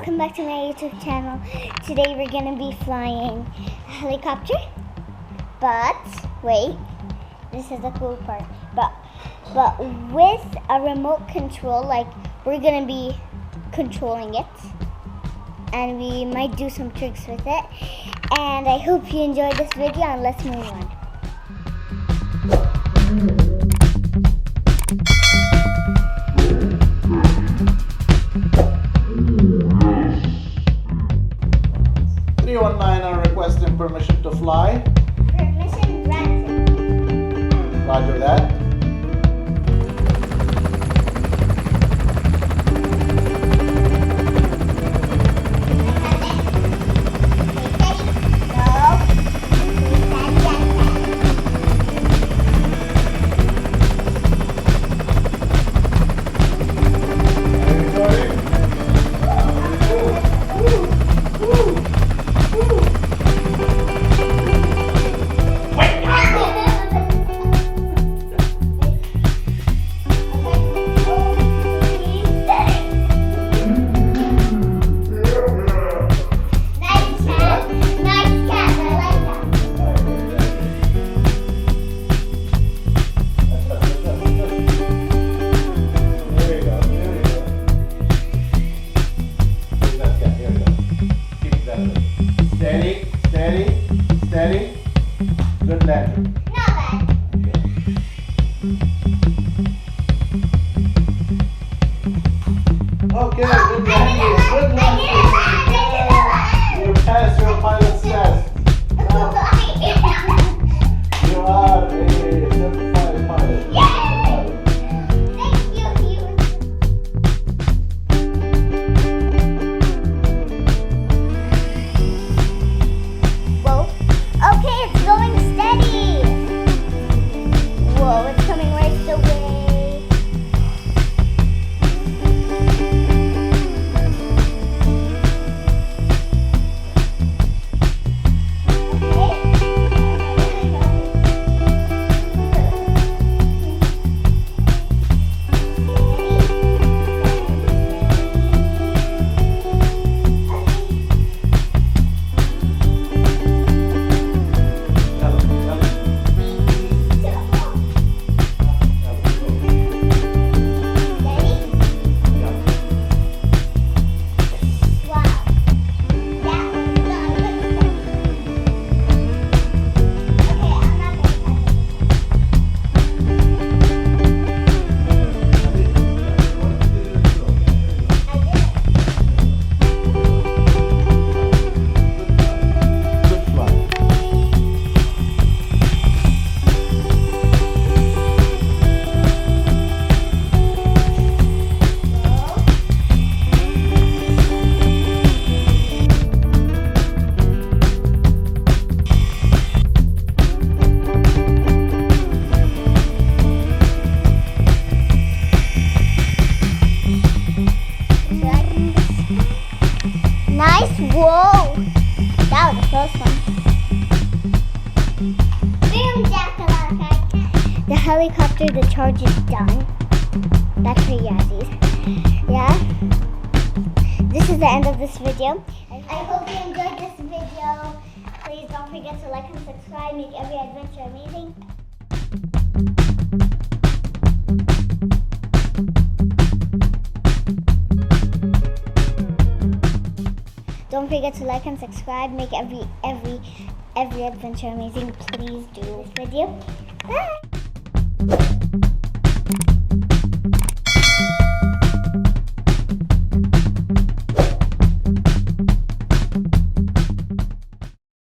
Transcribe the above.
welcome back to my YouTube channel. Today we're gonna be flying a helicopter, but wait, this is the cool part. But with a remote control, like we're gonna be controlling it, and we might do some tricks with it. And I hope you enjoyed this video, and let's move on. Are requesting permission to fly. Permission granted. Roger that. Steady. Good landing. Not bad. Okay, good landing. Good landing. You passed your pilot's test. You are a certified pilot. Whoa! That was the first one. Boom, jack-a-lacka. The helicopter, the charge is done. That's for Yazzies. Yeah? This is the end of this video. I hope you enjoyed this video. Please don't forget to like and subscribe. Make every adventure amazing. Don't forget to like and subscribe. Make every adventure amazing. Please do this video. Bye.